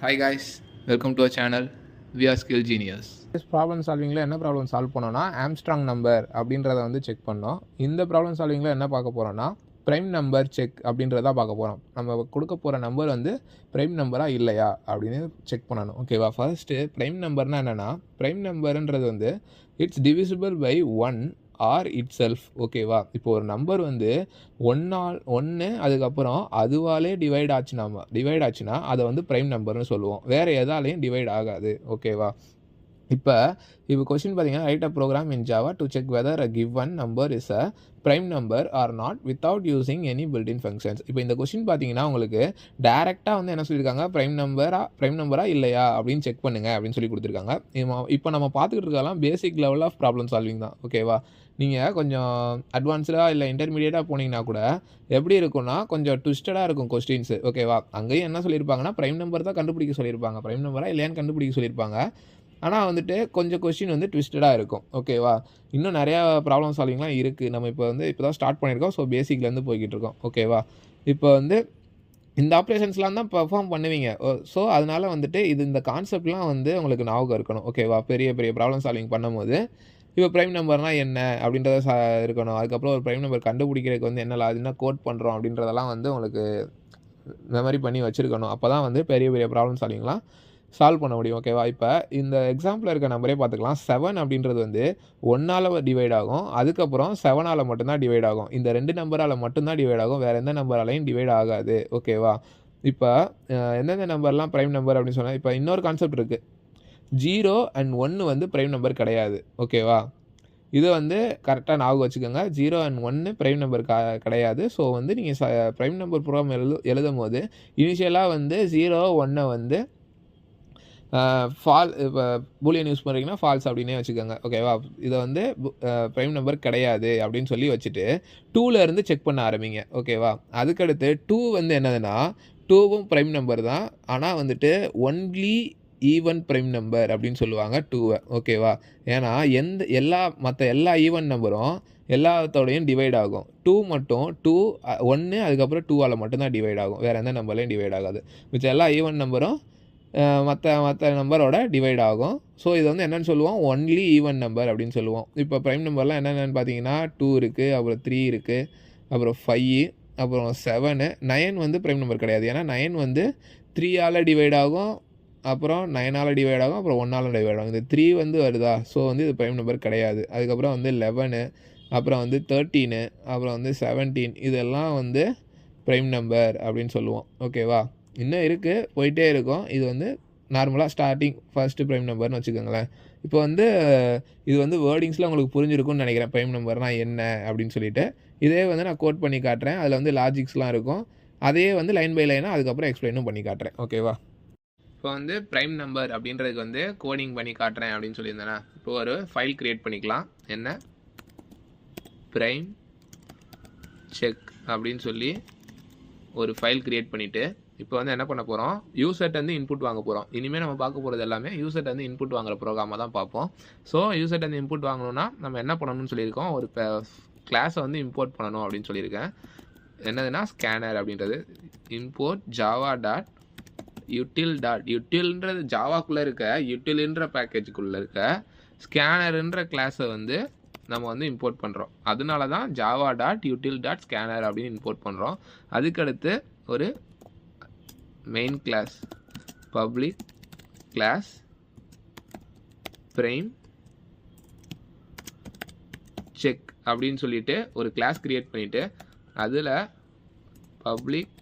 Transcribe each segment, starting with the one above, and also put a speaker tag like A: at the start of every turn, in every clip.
A: Hi guys, welcome to our channel. We are Skill Genius.
B: Problem சால்விங்கில் என்ன problem solve பண்ணோன்னா Armstrong number அப்படின்றத வந்து செக் பண்ணோம். இந்த ப்ராப்ளம் சால்விங்கில் என்ன பார்க்க போகிறோன்னா ப்ரைம் நம்பர் செக் அப்படின்றத பார்க்க போகிறோம். நம்ம கொடுக்க போகிற நம்பர் வந்து ப்ரைம் நம்பராக இல்லையா அப்படின்னு செக் பண்ணணும். ஓகேவா? ஃபர்ஸ்ட்டு ப்ரைம் நம்பர்னால் என்னென்னா, ப்ரைம் நம்பருன்றது வந்து it's divisible by 1 or itself. ஓகேவா? இப்போ ஒரு நம்பர் வந்து 1 அதுக்கப்புறம் அதுவாலே டிவைட் ஆச்சுன்னா அதை வந்து ப்ரைம் நம்பர்னு சொல்லுவோம். வேறு எதாலையும் டிவைட் ஆகாது. ஓகேவா? இப்போ கொஸ்டின் பார்த்தீங்கன்னா, write a program in Java to check whether a given number is a prime number or not without using any built in functions. இப்போ இந்த கொஸ்டின் பார்த்தீங்கன்னா உங்களுக்கு டேரெக்டாக வந்து என்ன சொல்லியிருக்காங்க, ப்ரைம் நம்பரா இல்லையா அப்படின்னு செக் பண்ணுங்க அப்படின்னு சொல்லி கொடுத்துருக்காங்க. இப்போ நம்ம பார்த்துக்கிட்டு இருக்கலாம் basic level of problem solving தான். ஓகேவா? நீங்கள் கொஞ்சம் அட்வான்ஸ்டாக இல்லை இன்டர்மீடியட்டாக போனீங்கன்னா கூட எப்படி இருக்கும்னா கொஞ்சம் ட்விஸ்டடாக இருக்கும் கொஸ்டின்ஸு. ஓகேவா? அங்கேயும் என்ன சொல்லியிருப்பாங்கன்னா ப்ரைம் நம்பர் தான் கண்டுபிடிக்க சொல்லியிருப்பாங்க, ப்ரைம் நம்பரா இல்லையான்னு கண்டுபிடிக்க சொல்லியிருப்பாங்க. ஆனால் வந்துட்டு கொஞ்சம் கொஸ்டின் வந்து ட்விஸ்டடாக இருக்கும். ஓகேவா? இன்னும் நிறையா ப்ராப்ளம் சால்விங்லாம் இருக்குது. நம்ம இப்போ தான் ஸ்டார்ட் பண்ணியிருக்கோம். ஸோ பேசிக்லேருந்து போய்கிட்டு இருக்கோம். ஓகேவா? இப்போ வந்து இந்த ஆப்ரேஷன்ஸ்லாம் தான் பெர்ஃபார்ம் பண்ணுவீங்க. ஸோ அதனால வந்துட்டு இந்த கான்செப்ட்லாம் வந்து உங்களுக்கு ஞாபகம் இருக்கணும். ஓகேவா? பெரிய பெரிய ப்ராப்ளம் சால்விங் பண்ணும்போது இப்போ ப்ரைம் நம்பர்னால் என்ன அப்படின்றத இருக்கணும். அதுக்கப்புறம் ஒரு ப்ரைம் நம்பர் கண்டுபிடிக்கிறதுக்கு வந்து என்ன கோட் பண்ணுறோம் அப்படின்றதெல்லாம் வந்து உங்களுக்கு மெமரி பண்ணி வச்சுருக்கணும். அப்போ தான் வந்து பெரிய பெரிய ப்ராப்ளம் சால்விங்லாம் சால்வ் பண்ண முடியும். ஓகேவா? இப்போ இந்த எக்ஸாம்பிளில் இருக்க நம்பரே பார்த்துக்கலாம். 7 அப்படின்றது வந்து 1ஆல் டிவைட் ஆகும். அதுக்கப்புறம் 7ஆல் மட்டும்தான் டிவைட் ஆகும். இந்த 2 நம்பரால் மட்டும்தான் டிவைட் ஆகும். வேறு எந்த நம்பராலையும் டிவைட் ஆகாது. ஓகேவா? இப்போ எந்தெந்த நம்பர்லாம் ப்ரைம் நம்பர் அப்படின்னு சொன்னால், இப்போ இன்னொரு கான்செப்ட் இருக்குது. 0 and 1 வந்து ப்ரைம் நம்பர் கிடையாது. ஓகேவா? இதை வந்து கரெக்டாக ஞாபகம் வச்சுக்கோங்க. 0 and 1 ப்ரைம் நம்பர் கிடையாது. ஸோ வந்து நீங்கள் ப்ரைம் நம்பர் ப்ரோக்ராம் எழுதும் போது இனிஷியலாக வந்து 0, 1 வந்து இப்போ பூலியன் யூஸ் பண்ணுறீங்கன்னா ஃபால்ஸ் அப்படின்னே வச்சுக்கோங்க. ஓகேவா? இதை வந்து ப்ரைம் நம்பர் கிடையாது அப்படின்னு சொல்லி வச்சுட்டு 2லேருந்து செக் பண்ண ஆரம்பிங்க. ஓகேவா? அதுக்கடுத்து 2 வந்து என்னதுன்னா, 2வும் ப்ரைம் நம்பர் தான். ஆனால் வந்துட்டு ஒன்லி ஈவன் ப்ரைம் நம்பர் அப்படின்னு சொல்லுவாங்க 2வை. ஓகேவா? ஏன்னா மற்ற எல்லா ஈவன் நம்பரும் எல்லாத்தோடையும் டிவைட் ஆகும். 2 மட்டும் 1 அதுக்கப்புறம் 2ஆல் மட்டும்தான் டிவைட் ஆகும். வேறு எந்த நம்பர்லையும் டிவைட் ஆகாது. மிச்சம் எல்லா ஈவன் நம்பரும் மற்ற நம்பரோட டிவைட் ஆகும். ஸோ இது வந்து என்னென்னு சொல்லுவோம், ஒன்லி ஈவன் நம்பர் அப்படின்னு சொல்லுவோம். இப்போ ப்ரைம் நம்பர்லாம் என்னென்னு பார்த்தீங்கன்னா 2 இருக்குது, அப்புறம் 3 இருக்குது, அப்புறம் 5, அப்புறம் 7, 9 வந்து ப்ரைம் நம்பர் கிடையாது. ஏன்னா 9 வந்து 3ஆல் டிவைட் ஆகும், அப்புறம் 9ஆல் டிவைட் ஆகும், அப்புறம் 1ஆல் டிவைட் ஆகும். இந்த 3 வந்து வருதா, ஸோ வந்து இது ப்ரைம் நம்பர் கிடையாது. அதுக்கப்புறம் வந்து 11, அப்புறம் வந்து 13, அப்புறம் வந்து 17, இதெல்லாம் வந்து ப்ரைம் நம்பர் அப்படின்னு சொல்லுவோம். ஓகேவா? இன்னும் இருக்குது, போயிட்டே இருக்கும். இது வந்து நார்மலாக ஸ்டார்டிங் ஃபர்ஸ்ட்டு ப்ரைம் நம்பர்னு வச்சுக்கோங்களேன். இப்போ வந்து இது வந்து வேர்டிங்ஸில் உங்களுக்கு புரிஞ்சிருக்கும்னு நினைக்கிறேன், ப்ரைம் நம்பர்னால் என்ன அப்படின்னு சொல்லிட்டு. இதே வந்து நான் கோட் பண்ணி காட்டுறேன். அதில் வந்து லாஜிக்ஸ்லாம் இருக்கும். அதையே வந்து லைன் பை லைனாக அதுக்கப்புறம் எக்ஸ்பிளைனும் பண்ணி காட்டுறேன். ஓகேவா? இப்போ வந்து ப்ரைம் நம்பர் அப்படின்றதுக்கு வந்து கோடிங் பண்ணி காட்டுறேன் அப்படின்னு சொல்லியிருந்தேன்னா, இப்போ ஒரு ஃபைல் க்ரியேட் பண்ணிக்கலாம். என்ன ப்ரைம் செக் அப்படின்னு சொல்லி ஒரு ஃபைல் க்ரியேட் பண்ணிவிட்டு இப்போ வந்து என்ன பண்ண போகிறோம், யூசர்ட்ட வந்து இன்புட் வாங்க போகிறோம். இனிமேல் நம்ம பார்க்க போகிறது எல்லாமே யூசர்ட்ட வந்து இன்புட் வாங்குற ப்ரோக்ராமாக தான் பார்ப்போம். ஸோ யூசர்ட்ட வந்து இன்புட் வாங்கணும்னா நம்ம என்ன பண்ணணும்னு சொல்லியிருக்கோம், ஒரு கிளாஸை வந்து இம்போர்ட் பண்ணணும் அப்படின்னு சொல்லியிருக்கேன். என்னதுன்னா ஸ்கேனர் அப்படின்றது. இம்போர்ட் ஜாவா டாட் யூட்டில்ன்றது ஜாவாக்குள்ளே இருக்க யூட்டில்ன்ற பேக்கேஜுக்குள்ளே இருக்க ஸ்கேனருன்ற கிளாஸை வந்து நம்ம வந்து இம்போர்ட் பண்ணுறோம். அதனால தான் Java dot util dot scanner அப்படின்னு இம்போர்ட் பண்ணுறோம். அதுக்கடுத்து ஒரு main class public class prime check அப்படின்னு சொல்லிட்டு ஒரு கிளாஸ் கிரியேட் பண்ணிவிட்டு அதில் பப்ளிக்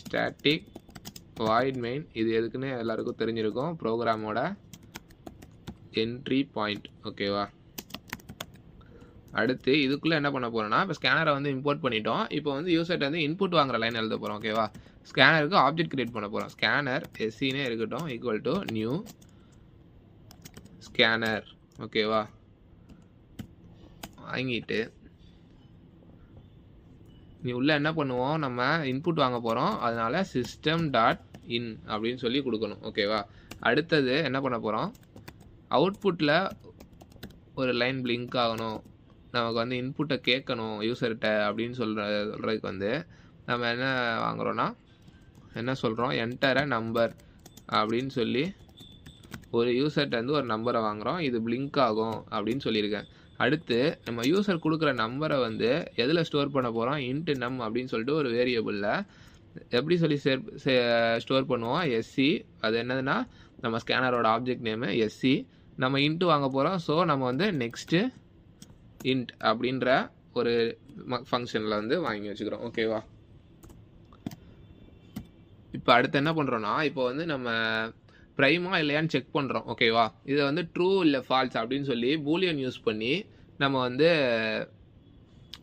B: ஸ்டாட்டிக் வாய்ட் மெயின், இது எதுக்குன்னு எல்லாருக்கும் தெரிஞ்சிருக்கும், ப்ரோக்ராமோட என்ட்ரி பாயிண்ட். ஓகேவா? அடுத்து இதுக்குள்ளே என்ன பண்ண போகிறோன்னா, இப்போ ஸ்கேனரை வந்து இம்போர்ட் பண்ணிட்டோம். இப்போ வந்து யூசர்ட்ட வந்து இன்புட் வாங்குற லைன் எழுத போகிறோம். ஓகேவா? ஸ்கேனருக்கு ஆப்ஜெக்ட் கிரியேட் பண்ண போகிறோம். ஸ்கேனர் எஸ்சினே இருக்கட்டும், ஈக்குவல் டு நியூ ஸ்கேனர். ஓகேவா? வாங்கிட்டு நீ உள்ளே என்ன பண்ணுவோம், நம்ம இன்புட் வாங்க போகிறோம். அதனால சிஸ்டம் டாட் இன் அப்படின்னு சொல்லி கொடுக்கணும். ஓகேவா? அடுத்தது என்ன பண்ண போகிறோம், அவுட்புட்டில் ஒரு லைன் பிளிங்க் ஆகணும், நமக்கு வந்து இன்புட்டை கேட்கணும் யூசர்கிட்ட அப்படின்னு சொல்கிறதுக்கு வந்து நம்ம என்ன வாங்குகிறோன்னா, என்ன சொல்கிறோம், என்டர் அ நம்பர் அப்படின்னு சொல்லி ஒரு யூசர்கிட்ட வந்து ஒரு நம்பரை வாங்குகிறோம். இது பிளிங்க் ஆகும் அப்படின்னு சொல்லியிருக்கேன். அடுத்து நம்ம யூசர் கொடுக்குற நம்பரை வந்து எதில் ஸ்டோர் பண்ண போகிறோம்? இன்ட் நம் அப்படின்னு சொல்லிட்டு ஒரு வேரியபிளில் எப்படி சொல்லி ஸ்டோர் பண்ணுவோம்? எஸ்சி. அது என்னதுன்னா நம்ம ஸ்கேனரோட ஆப்ஜெக்ட் நேமு எஸ்சி. நம்ம இன்ட்டு வாங்க போகிறோம். ஸோ நம்ம வந்து நெக்ஸ்ட்டு இன்ட் அப்படின்ற ஒரு ஃபங்க்ஷனில் வந்து வாங்கி வச்சுக்கிறோம். ஓகேவா? இப்போ அடுத்து என்ன பண்ணுறோன்னா, இப்போ வந்து நம்ம ப்ரைமா இல்லையான்னு செக் பண்ணுறோம். ஓகேவா? இதை வந்து ட்ரூ இல்லை ஃபால்ஸ் அப்படின்னு சொல்லி பூலியன் யூஸ் பண்ணி நம்ம வந்து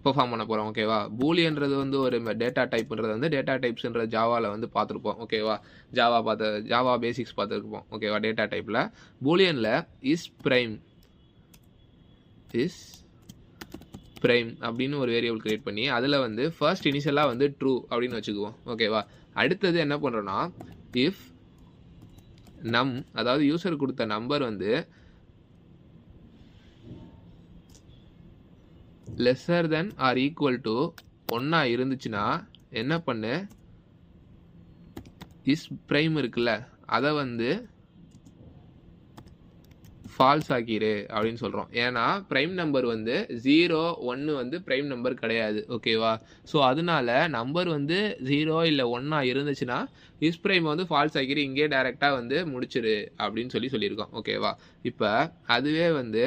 B: பெர்ஃபார்ம் பண்ண போகிறோம். ஓகேவா? பூலியன்றது வந்து ஒரு டேட்டா டைப்ன்றது வந்து டேட்டா டைப்ஸ்ன்ற ஜாவாவில் வந்து பார்த்துருப்போம். ஓகேவா? ஜாவா பேசிக்ஸ் பார்த்துருப்போம். ஓகேவா? டேட்டா டைப்பில் பூலியனில் இஸ் ப்ரைம் அப்படின்னு ஒரு வேரியபிள் கிரியேட் பண்ணி அதில் வந்து ஃபர்ஸ்ட் இனிஷியலாக வந்து ட்ரூ அப்படின்னு வச்சுக்குவோம். ஓகேவா? அடுத்தது என்ன பண்ணுறோன்னா, இஃப் நம், அதாவது யூசர் கொடுத்த நம்பர் வந்து lesser than or equal to 1 இருந்துச்சுன்னா என்ன பண்ணு, இஸ் ப்ரைம் இருக்குல்ல அதை வந்து ஃபால்ஸ் ஆக்கிரு அப்படின்னு சொல்கிறோம். ஏன்னா ப்ரைம் நம்பர் வந்து 0, 1 வந்து ப்ரைம் நம்பர் கிடையாது. ஓகேவா? ஸோ அதனால நம்பர் வந்து 0 இல்லை 1 இருந்துச்சுன்னா இஸ் ப்ரைம் வந்து ஃபால்ஸ் ஆக்கிரு, இங்கே டைரெக்டாக வந்து முடிச்சிரு அப்படின்னு சொல்லியிருக்கோம். ஓகேவா? இப்போ அதுவே வந்து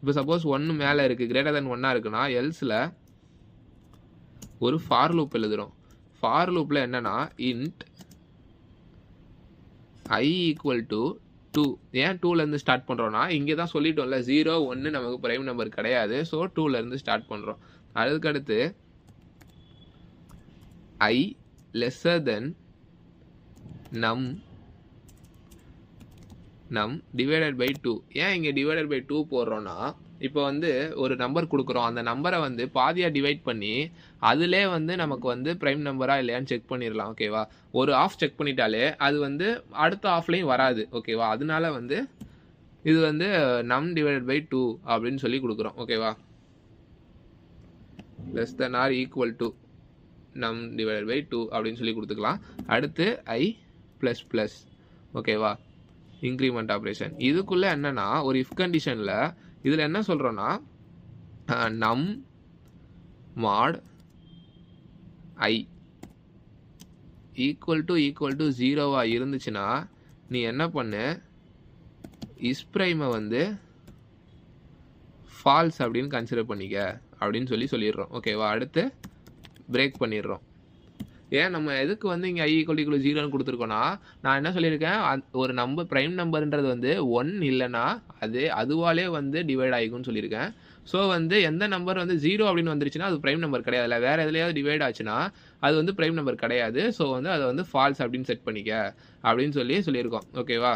B: இப்போ சப்போஸ் 1 மேலே இருக்குது, கிரேட்டர் தென் 1 இருக்குன்னா எல்ஸில் ஒரு ஃபார் லூப் எழுதுகிறோம். ஃபார் லூப்பில் என்னன்னா இன்ட் I ஈக்குவல் டு 2. ஏன் 2லேருந்து ஸ்டார்ட் பண்ணுறோன்னா, இங்கே தான் சொல்லிட்டோம்ல 0, 1 நமக்கு ப்ரைம் நம்பர் கிடையாது. ஸோ 2லேருந்து ஸ்டார்ட் பண்ணுறோம். அதுக்கடுத்து I லெஸ்ஸர் தென் நம் டிவைடட் பை 2. ஏன் இங்கே டிவைடட் பை 2 போடுறோன்னா, இப்போ வந்து ஒரு நம்பர் கொடுக்குறோம், அந்த நம்பரை வந்து பாதியாக டிவைட் பண்ணி அதிலே வந்து நமக்கு வந்து ப்ரைம் நம்பரா இல்லையான்னு செக் பண்ணிடலாம். ஓகேவா? ஒரு ஆஃப் செக் பண்ணிட்டாலே அது வந்து அடுத்த ஆஃப்லையும் வராது. ஓகேவா? அதனால வந்து இது வந்து நம் டிவைடட் பை 2 அப்படின்னு சொல்லி கொடுக்குறோம். ஓகேவா? Less than or equal to num divided by 2 அப்படின்னு சொல்லி கொடுத்துக்கலாம். அடுத்து I ப்ளஸ் ப்ளஸ். ஓகேவா? Increment operation. இதுக்குள்ளே என்னன்னா ஒரு இஃப் கண்டிஷனில் இதில் என்ன சொல்கிறோன்னா, நம் மாட் I ஈக்குவல் டு 0 இருந்துச்சுன்னா நீ என்ன பண்ணு, இஸ் ப்ரைமை வந்து ஃபால்ஸ் அப்படின்னு கன்சிடர் பண்ணிக்க அப்படின்னு சொல்லிடுறோம். ஓகேவா? அடுத்து பிரேக் பண்ணிடுறோம். ஏன் நம்ம எதுக்கு வந்து இங்கே I ஈக்குவல் டு 0ன்னு கொடுத்துருக்கோன்னா, நான் என்ன சொல்லியிருக்கேன், ஒரு நம்பர் ப்ரைம் நம்பர்ன்றது வந்து 1 இல்லைன்னா அதுவாலே வந்து டிவைட் ஆகிக்கும்னு சொல்லியிருக்கேன். ஸோ வந்து எந்த நம்பர் வந்து 0 அப்படின்னு வந்துருச்சுன்னா அது ப்ரைம் நம்பர் கிடையாது. இல்லை வேறு எதுலையாவது டிவைட் ஆச்சுன்னா அது வந்து ப்ரைம் நம்பர் கிடையாது. ஸோ வந்து அதை வந்து ஃபால்ஸ் அப்படின்னு செட் பண்ணிக்க அப்படின்னு சொல்லியிருக்கோம். ஓகேவா?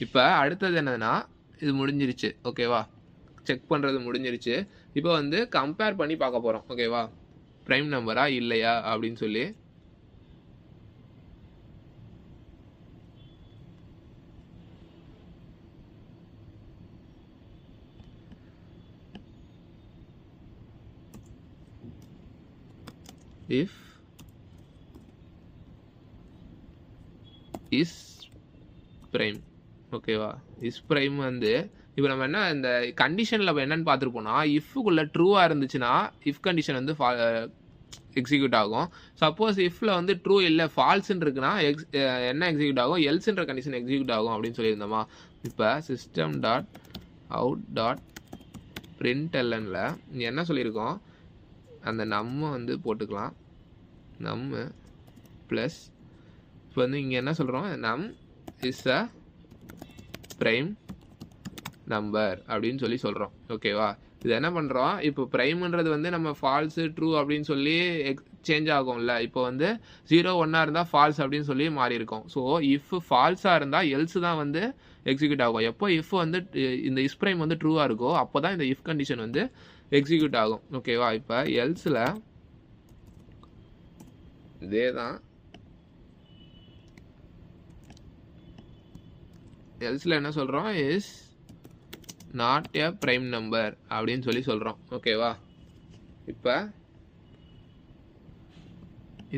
B: இப்போ அடுத்தது என்னதுன்னா, இது முடிஞ்சிருச்சு. ஓகேவா? செக் பண்ணுறது முடிஞ்சிருச்சு. இப்போ வந்து கம்பேர் பண்ணி பார்க்க போகிறோம். ஓகேவா? ப்ரைம் நம்பரா இல்லையா அப்படின்னு சொல்லி. If is prime. ஓகேவா? இஸ் ப்ரைம் வந்து இப்போ நம்ம என்ன இந்த கண்டிஷனில் என்னன்னு பார்த்துருப்போம்னா, இஃப்குள்ளே ட்ரூவாக இருந்துச்சுன்னா இஃப் கண்டிஷன் வந்து எக்ஸிக்யூட் ஆகும். சப்போஸ் இஃப்ல வந்து ட்ரூ இல்லை ஃபால்ஸ்ன்னு இருக்குன்னா என்ன எக்ஸிக்யூட் ஆகும், எல்ஸ்ன்ற கண்டிஷன் எக்ஸிக்யூட் ஆகும் அப்படின்னு சொல்லியிருந்தோமா. இப்போ சிஸ்டம் டாட் அவுட் டாட் பிரிண்ட்எல்என்ல என்ன சொல்லியிருக்கோம், அந்த நம்ம வந்து போட்டுக்கலாம். நம்ம ப்ளஸ் இப்போ வந்து இங்கே என்ன சொல்கிறோம், நம் இஸ் அ ப்ரைம் நம்பர் அப்படின்னு சொல்கிறோம். ஓகேவா? இது என்ன பண்ணுறோம், இப்போ ப்ரைம்ன்றது வந்து நம்ம ஃபால்ஸு ட்ரூ அப்படின்னு சொல்லி சேஞ்ச் ஆகும்ல. இப்போ வந்து 0, 1 இருந்தால் ஃபால்ஸ் அப்படின்னு சொல்லி மாறி இருக்கும். ஸோ இஃப் ஃபால்ஸாக இருந்தால் எல்ஸ் தான் வந்து எக்ஸிக்யூட் ஆகும். எப்போ இஃப் வந்து இந்த இஸ் ப்ரைம் வந்து ட்ரூவாக இருக்கோ அப்போ தான் இந்த இஃப் கண்டிஷன் வந்து எக்ஸிக்யூட் ஆகும். ஓகேவா? இப்போ எல்ஸில் இதே தான், எல்ஸில் என்ன சொல்கிறோம், is not a prime number அப்படின்னு சொல்கிறோம். ஓகேவா? இப்போ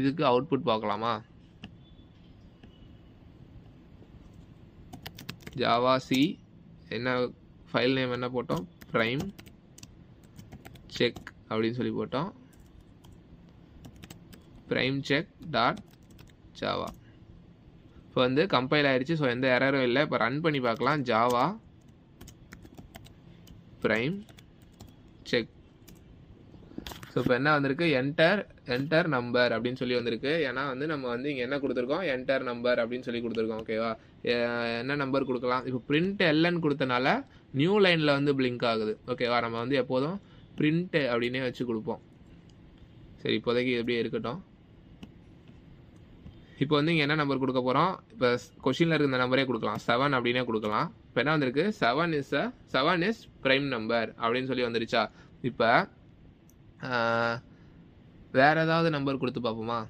B: இதுக்கு அவுட்புட் பார்க்கலாமா? ஜாவா சி என்ன ஃபைல் நேம் என்ன போட்டோம்? ப்ரைம் செக் அப்படின்னு சொல்லி போட்டோம். Prime check dot Java. இப்போ வந்து கம்பைல் ஆயிடுச்சு. ஸோ எந்த எரரும் இல்லை. இப்போ ரன் பண்ணி பார்க்கலாம். Java prime check. ஸோ இப்போ என்ன வந்திருக்கு? என்டர் நம்பர் அப்படின்னு சொல்லி வந்திருக்கு. ஏன்னா வந்து நம்ம வந்து இங்கே என்ன கொடுத்துருக்கோம்? என்டர் நம்பர் அப்படின்னு சொல்லி கொடுத்துருக்கோம். ஓகேவா? என்ன நம்பர் கொடுக்கலாம்? இப்போ பிரிண்ட் எல்என் கொடுத்தனால நியூ லைனில் வந்து பிளிங்க் ஆகுது. ஓகேவா? நம்ம வந்து எப்போதும் பிரிண்ட் அப்படின்னே வச்சு கொடுப்போம். சரி, இப்போதைக்கு எப்படியே இருக்கட்டும். இப்போ வந்து இங்கே என்ன நம்பர் கொடுக்க போகிறோம்? இப்போ கொஷினில் இருக்கிற நம்பரே கொடுக்கலாம். 7 அப்படின்னே கொடுக்கலாம். இப்போ என்ன வந்திருக்கு? 7 இஸ் ப்ரைம் நம்பர் அப்படின்னு சொல்லி வந்துருச்சா? இப்போ வேறு ஏதாவது நம்பர் கொடுத்து பார்ப்போமா?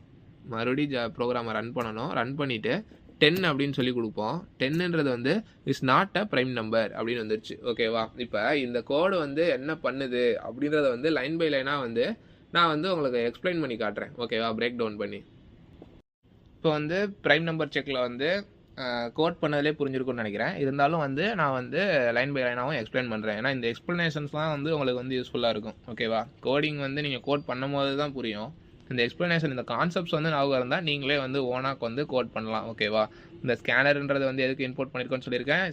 B: மறுபடியும் ப்ரோக்ராமை ரன் பண்ணணும். ரன் பண்ணிவிட்டு 10 அப்படின்னு சொல்லி கொடுப்போம். 10ன்றது வந்து is not a prime number அப்படின்னு வந்துருச்சு. ஓகேவா? இப்போ இந்த கோடு வந்து என்ன பண்ணுது அப்படின்றத வந்து லைன் பை லைனாக வந்து நான் வந்து உங்களுக்கு எக்ஸ்பிளைன் பண்ணி காட்டுறேன். ஓகேவா? பிரேக் டவுன் பண்ணி. இப்போ வந்து ப்ரைம் நம்பர் செக்கில் வந்து கோட் பண்ணதிலே புரிஞ்சிருக்கும்னு நினைக்கிறேன். இருந்தாலும் வந்து நான் வந்து லைன் பை லைனாகவும் எக்ஸ்பிளைன் பண்ணுறேன். ஏன்னா இந்த எக்ஸ்ப்ளனேஷன்ஸ்லாம் வந்து உங்களுக்கு வந்து யூஸ்ஃபுல்லாக இருக்கும். ஓகேவா? கோடிங் வந்து நீங்கள் கோட் பண்ணும் போது தான் புரியும். இந்த எக்ஸ்ப்ளனேஷன், இந்த கான்செப்ட்ஸ் வந்து ஞாபகம் இருந்தால் நீங்களே வந்து ஓனாக வந்து கோட் பண்ணலாம். ஓகேவா? இந்த ஸ்கேனர்ன்றது வந்து எதுக்கு இம்போர்ட் பண்ணியிருக்கோன்னு சொல்லியிருக்கேன்.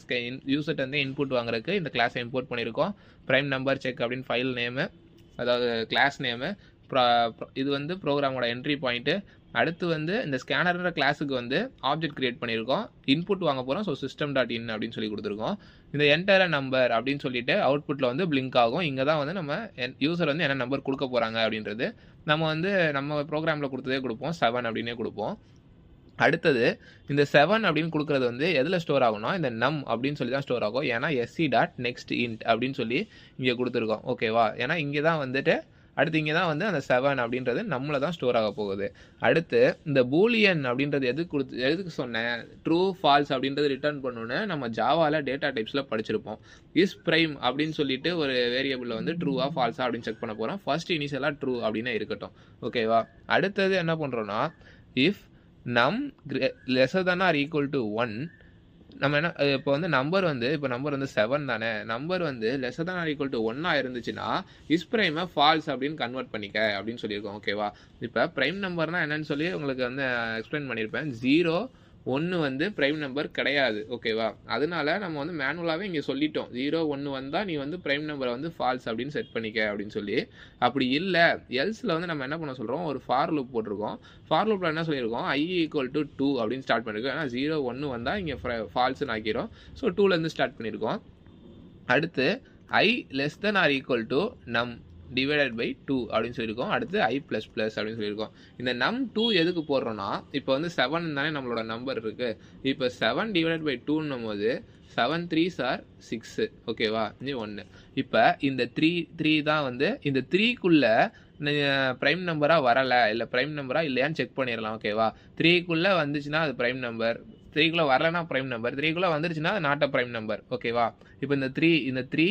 B: யூசர்ட் வந்து இன்புட் வாங்குறதுக்கு இந்த கிளாஸை இம்போர்ட் பண்ணியிருக்கோம். ப்ரைம் நம்பர் செக் அப்படின்னு ஃபைல் நேமு, அதாவது கிளாஸ் நேமு. இது வந்து ப்ரோக்ராமோட என்ட்ரி பாயிண்ட்டு. அடுத்து வந்து இந்த ஸ்கேனர்ன்ற கிளாஸுக்கு வந்து ஆப்ஜெக்ட் கிரியேட் பண்ணியிருக்கோம். இன்புட் வாங்க போகிறோம். ஸோ system.in அப்படின்னு சொல்லி கொடுத்துருக்கோம். இந்த என்டர் நம்பர் அப்படின்னு சொல்லிட்டு அவுட்புட்டில் வந்து பிளிங்க் ஆகும். இங்கே தான் வந்து நம்ம யூசர் வந்து என்ன நம்பர் கொடுக்க போகிறாங்க அப்படின்றது நம்ம வந்து நம்ம ப்ரோக்ராமில் கொடுத்ததே கொடுப்போம். 7 அப்படின்னே கொடுப்போம். அடுத்தது இந்த 7 அப்படின்னு கொடுக்குறது வந்து எதில் ஸ்டோர் ஆகும்னா இந்த நம் அப்படின்னு சொல்லி தான் ஸ்டோர் ஆகும். ஏன்னா sc.nextInt அப்படின்னு சொல்லி இங்கே கொடுத்துருக்கோம். ஓகேவா? ஏன்னா இங்கே தான் வந்துட்டு அடுத்து இங்கே தான் வந்து அந்த 7 அப்படின்றது நம்மள தான் ஸ்டோர் ஆக போகுது. அடுத்து இந்த பூலியன் அப்படின்றது எதுக்கு சொன்னேன்? ட்ரூ ஃபால்ஸ் அப்படின்றது ரிட்டர்ன் பண்ணணுன்னு நம்ம ஜாவாவில் டேட்டா டைப்ஸில் படிச்சிருப்போம். இஸ் ப்ரைம் அப்படின்னு சொல்லிட்டு ஒரு வேரியபிளில் வந்து ட்ரூவா ஃபால்ஸா அப்படின்னு செக் பண்ண போகிறோம். ஃபர்ஸ்ட் இனிஷியலாக ட்ரூ அப்படின்னே இருக்கட்டும். ஓகேவா? அடுத்தது என்ன பண்ணுறோன்னா இஃப் நம் lesser than or equal to 1 நம்ம என்ன இப்போ வந்து நம்பர் வந்து 7 தானே. நம்பர் வந்து lesser than or equal to 1 இருந்துச்சுன்னா இஸ் ப்ரைமை ஃபால்ஸ் அப்படின்னு கன்வெர்ட் பண்ணிக்க அப்படின்னு சொல்லியிருக்கோம். ஓகேவா? இப்போ ப்ரைம் நம்பர்னால் என்னன்னு சொல்லி உங்களுக்கு வந்து எக்ஸ்பிளைன் பண்ணியிருப்பேன். 0 1 வந்து ப்ரைம் நம்பர் கிடையாது. ஓகேவா? அதனால நம்ம வந்து மேனுவலாகவே இங்கே சொல்லிட்டோம். 0 1 வந்தால் நீ வந்து ப்ரைம் நம்பரை வந்து ஃபால்ஸ் அப்படின்னு செட் பண்ணிக்க அப்படின்னு சொல்லி. அப்படி இல்லை எல்ஸில் வந்து நம்ம என்ன பண்ண சொல்கிறோம்? ஒரு ஃபார் லூப் போட்டிருக்கோம். ஃபார் லூப்பில் என்ன சொல்லியிருக்கோம்? i = 2 அப்படின்னு ஸ்டார்ட் பண்ணியிருக்கோம். ஏன்னா 0 1 வந்தால் இங்கே ஃபால்ஸ்ன்னு ஆக்கிரும். ஸோ 2லேருந்து ஸ்டார்ட் பண்ணியிருக்கோம். அடுத்து i less than or equal to num divided by 2 அப்படின்னு சொல்லியிருக்கோம். அடுத்து i++ அப்படின்னு சொல்லியிருக்கோம். இந்த num2 எதுக்கு போடுறோன்னா இப்போ வந்து 7 தானே நம்மளோட நம்பர் இருக்குது. இப்போ 7 divided by 2ன்னும் போது 7 3s are 6. ஓகேவா? இது 1. இப்போ இந்த 3 தான் வந்து இந்த 3க்குள்ளே ப்ரைம் நம்பராக வரலை இல்லை ப்ரைம் நம்பராக இல்லையான்னு செக் பண்ணிடலாம். ஓகேவா? 3க்குள்ளே வந்துச்சுன்னா அது ப்ரைம் நம்பர், 3க்குள்ளே வரலைன்னா ப்ரைம் நம்பர், 3க்குள்ளே வந்துருச்சுன்னா அது நாட் அ ப்ரைம் நம்பர். ஓகேவா? இப்போ இந்த 3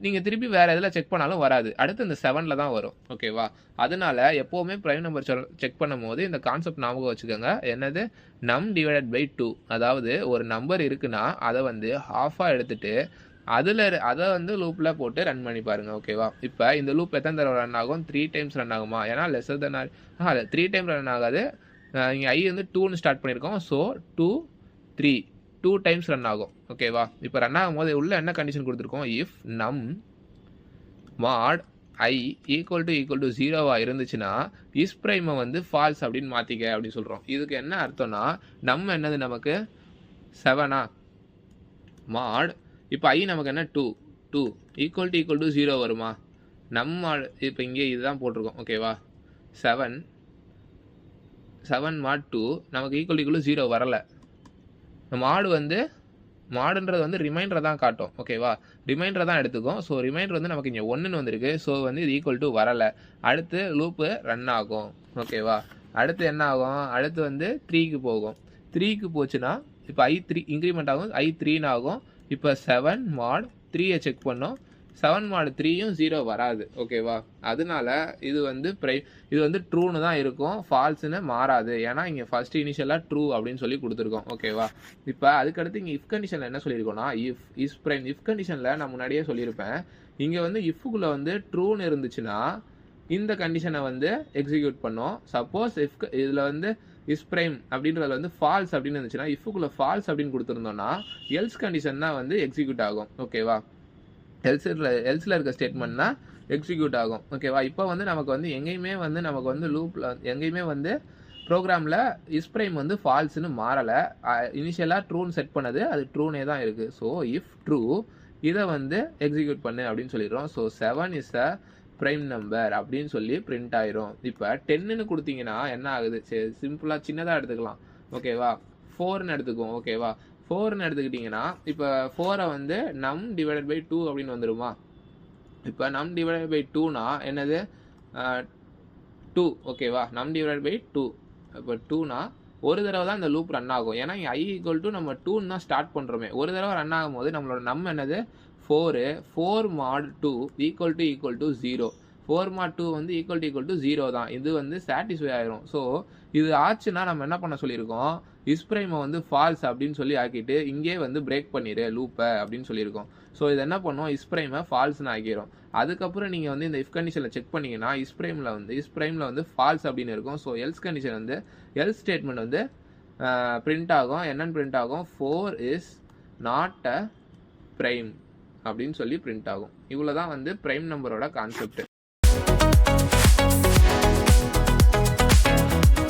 B: நீங்கள் திருப்பி வேறு எதில் செக் பண்ணாலும் வராது. அடுத்து இந்த 7ல் தான் வரும். ஓகேவா? அதனால எப்போவுமே ப்ரைம் நம்பர் செக் பண்ணும் போது இந்த கான்செப்ட் ஞாபகம் வச்சுக்கோங்க. என்னது? நம் டிவைடட் பை 2. அதாவது ஒரு நம்பர் இருக்குன்னா அதை வந்து ஹாஃபாக எடுத்துட்டு அதை வந்து லூப்பில் போட்டு ரன் பண்ணி பாருங்கள். ஓகேவா? இப்போ இந்த லூப் எத்தனை தடவை ரன் ஆகும்? 3 டைம்ஸ் ரன் ஆகுமா? ஏன்னா லெஸர் than 3 டைம் ரன் ஆகாது. இங்கே i வந்து 2ன்னு ஸ்டார்ட் பண்ணியிருக்கோம். ஸோ 2 3 2 டைம்ஸ் ரன் ஆகும். ஓகேவா? இப்போ ரன் ஆகும்போது உள்ள என்ன கண்டிஷன் கொடுத்துருக்கோம்? இஃப் நம் மாட் i = 0 இருந்துச்சுன்னா இஸ் ப்ரைமை வந்து ஃபால்ஸ் அப்படின்னு மாற்றிக்க அப்படின்னு சொல்கிறோம். இதுக்கு என்ன அர்த்தம்னா நம் என்னது நமக்கு 7 மாட் இப்போ i நமக்கு என்ன 2 = 0 வருமா? நம்ம இப்போ இங்கே இதுதான் போட்டிருக்கோம். ஓகேவா? 7 மாட் 2 நமக்கு = 0 வரலை. மாடுன்றது வந்து ரிமைண்டரை தான் காட்டும். ஓகேவா? ரிமைண்டரை தான் எடுத்துக்கும். ஸோ ரிமைண்டர் வந்து நமக்கு இங்கே 1ன்னு வந்திருக்கு. ஸோ வந்து இது = வரலை. அடுத்து லூப்பு ரன் ஆகும். ஓகேவா? அடுத்து என்ன ஆகும்? அடுத்து வந்து 3க்கு போகும். 3க்கு போச்சுன்னா இப்போ i3 இன்க்ரிமெண்ட் ஆகும். i3ன்னு ஆகும். இப்போ 7 மாட் 3 செக் பண்ணோம். 7 mod 3யும் 0 வராது. ஓகேவா? அதனால இது வந்து இது வந்து ட்ரூன்னு தான் இருக்கும், ஃபால்ஸ்ன்னு மாறாது. ஏன்னா இங்கே ஃபர்ஸ்ட் இனிஷியலாக ட்ரூ அப்படின்னு சொல்லி கொடுத்துருக்கோம். ஓகேவா? இப்போ அதுக்கடுத்து இங்கே இஃப் கண்டிஷனில் என்ன சொல்லியிருக்கோம்னா, இஸ் பிரைம் இஃப் கண்டிஷனில் நான் முன்னாடியே சொல்லியிருப்பேன், இங்கே வந்து இஃப்குள்ளே வந்து ட்ரூன்னு இருந்துச்சுன்னா இந்த கண்டிஷனை வந்து எக்ஸிக்யூட் பண்ணோம். சப்போஸ் இதில் வந்து இஸ் பிரைம் அப்படின்றதுல வந்து ஃபால்ஸ் அப்படின்னு இருந்துச்சுன்னா இஃப்குள்ளே ஃபால்ஸ் அப்படின்னு கொடுத்துருந்தோம்னா எல்ஸ் கண்டிஷன் தான் வந்து எக்ஸிக்யூட் ஆகும். ஓகேவா? எல்ஸில் இருக்க ஸ்டேட்மெண்ட்னா எக்ஸிக்யூட் ஆகும். ஓகேவா? இப்போ வந்து நமக்கு வந்து எங்கேயுமே வந்து நமக்கு வந்து லூப்பில் எங்கேயுமே வந்து ப்ரோக்ராமில் இஸ் பிரைம் வந்து ஃபால்ஸ்னு மாறலை. இனிஷியலாக ட்ரூன்னு செட் பண்ணது அது ட்ரூனே தான் இருக்குது. ஸோ இஃப் ட்ரூ இதை வந்து எக்ஸிக்யூட் பண்ணு அப்படின்னு சொல்லிடுறோம். So 7 is a prime number அப்படின்னு சொல்லி பிரிண்ட் ஆயிரும். இப்போ 10ன்னு கொடுத்தீங்கன்னா என்ன ஆகுது? சரி, சிம்பிளாக சின்னதாக எடுத்துக்கலாம். ஓகேவா? 4ன்னு எடுத்துக்குவோம். ஓகேவா? 4ன்னு எடுத்துக்கிட்டிங்கன்னா இப்போ 4 வந்து நம் டிவைடட் பை 2 அப்படின்னு வந்துடுமா? இப்போ நம் டிவைடட் பை 2னா என்னது? 2. ஓகேவா? நம் டிவைடட் பை 2. இப்போ 2னா ஒரு தடவை தான் இந்த லூப் ரன் ஆகும். ஏன்னா இங்கே i நம்ம 2ன்னு தான் ஸ்டார்ட் பண்ணுறோமே. ஒரு தடவை ரன் ஆகும் போது நம்மளோட நம் என்னது? 4 mod 2 ஈக்குவல் டு 0. 4 mod 2 வந்து ஈக்குவல் டு 0 தான். இது வந்து சாட்டிஸ்ஃபை ஆயிரும். ஸோ இது ஆச்சுன்னா நம்ம என்ன பண்ண சொல்லியிருக்கோம்? இஸ் பிரைமை வந்து ஃபால்ஸ் அப்படின்னு சொல்லி ஆக்கிட்டு இங்கே வந்து பிரேக் பண்ணிடு லூப்பை அப்படின்னு சொல்லியிருக்கோம். ஸோ இது என்ன பண்ணுவோம்? இஸ் பிரைமை ஃபால்ஸ்னு ஆக்கிரும். அதுக்கப்புறம் நீங்கள் வந்து இந்த இஃப் கண்டிஷனில் செக் பண்ணிங்கன்னா இஸ் பிரைமில் வந்து ஃபால்ஸ் அப்படின்னு இருக்கும். ஸோ எல்ஸ் கண்டிஷன் வந்து எல்ஸ் ஸ்டேட்மெண்ட் வந்து பிரிண்ட் ஆகும். என்னன்னு பிரிண்ட் ஆகும்? 4 இஸ் நாட் அ பிரைம் அப்படின்னு சொல்லி பிரிண்ட் ஆகும். இவ்வளோ தான் வந்து பிரைம் நம்பரோட கான்செப்ட்.